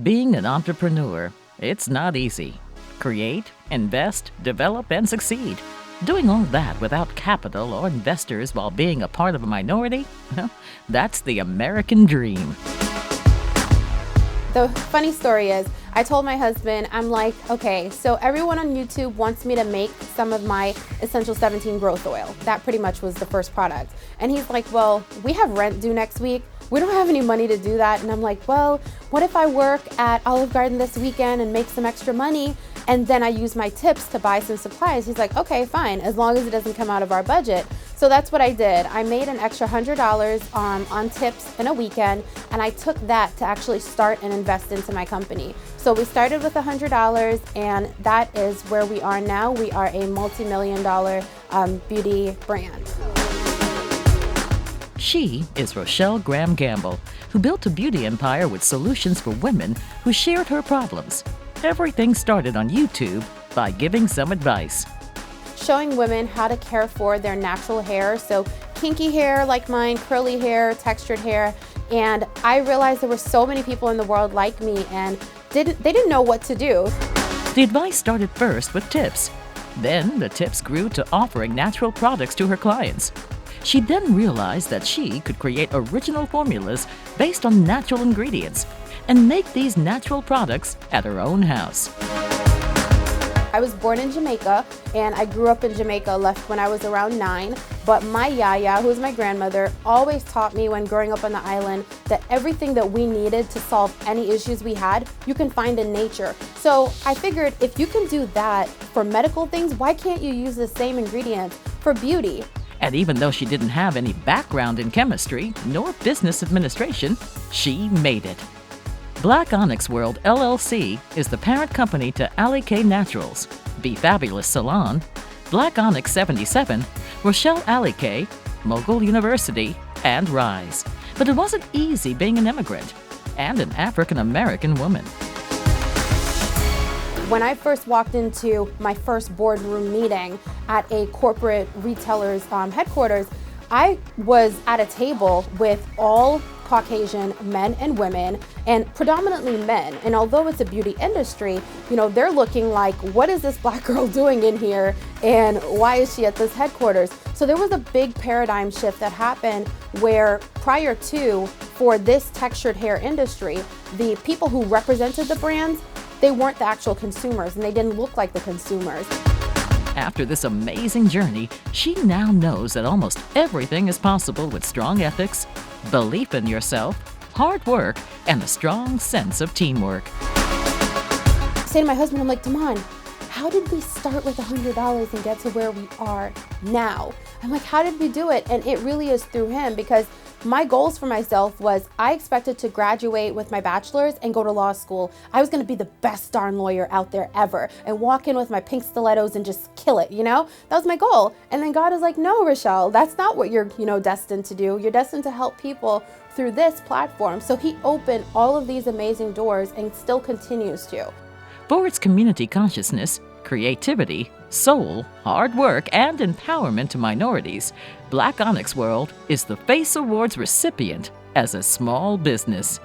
Being an entrepreneur, it's not easy. Create, invest, develop, and succeed. Doing all that without capital or investors while being a part of a minority? Well, that's the American dream. The funny story is, I told my husband, I'm like, okay, so everyone on YouTube wants me to make some of my Essential 17 growth oil. That pretty much was the first product. And he's like, well, we have rent due next week. We don't have any money to do that. And I'm like, well, what if I work at Olive Garden this weekend and make some extra money and then I use my tips to buy some supplies? He's like, okay, fine, as long as it doesn't come out of our budget. So that's what I did. I made an extra $100 on tips in a weekend, and I took that to actually start and invest into my company. So we started with $100, and that is where we are now. We are a multi-million-dollar beauty brand. She is Rochelle Graham Gamble, who built a beauty empire with solutions for women who shared her problems. Everything started on YouTube by giving some advice. Showing women how to care for their natural hair, so kinky hair like mine, curly hair, textured hair, and I realized there were so many people in the world like me and they didn't know what to do. The advice started first with tips. Then the tips grew to offering natural products to her clients. She then realized that she could create original formulas based on natural ingredients and make these natural products at her own house. I was born in Jamaica, and I grew up in Jamaica, left when I was around 9. But my yaya, who was my grandmother, always taught me when growing up on the island that everything that we needed to solve any issues we had, you can find in nature. So I figured if you can do that for medical things, why can't you use the same ingredients for beauty? And even though she didn't have any background in chemistry nor business administration, she made it. Black Onyx World LLC is the parent company to Ali K Naturals, Be Fabulous Salon, Black Onyx 77, Rochelle Ali K, Mogul University, and Rise. But it wasn't easy being an immigrant and an African-American woman. When I first walked into my first boardroom meeting at a corporate retailer's headquarters, I was at a table with all Caucasian men and women, and predominantly men. And although it's a beauty industry, they're looking like, what is this black girl doing in here? And why is she at this headquarters? So there was a big paradigm shift that happened where prior to, for this textured hair industry, the people who represented the brands, they weren't the actual consumers and they didn't look like the consumers. After this amazing journey, she now knows that almost everything is possible with strong ethics, belief in yourself, hard work, and a strong sense of teamwork. I say to my husband, I'm like, Damon, how did we start with $100 and get to where we are now? I'm like, how did we do it? And it really is through him, because my goals for myself was I expected to graduate with my bachelor's and go to law school. I was gonna be the best darn lawyer out there ever and walk in with my pink stilettos and just kill it, That was my goal. And then God is like, no, Rochelle, that's not what you're, destined to do. You're destined to help people through this platform. So he opened all of these amazing doors and still continues to. For its community consciousness, creativity, soul, hard work, and empowerment to minorities, Black Onyx World is the FACE Awards recipient as a small business.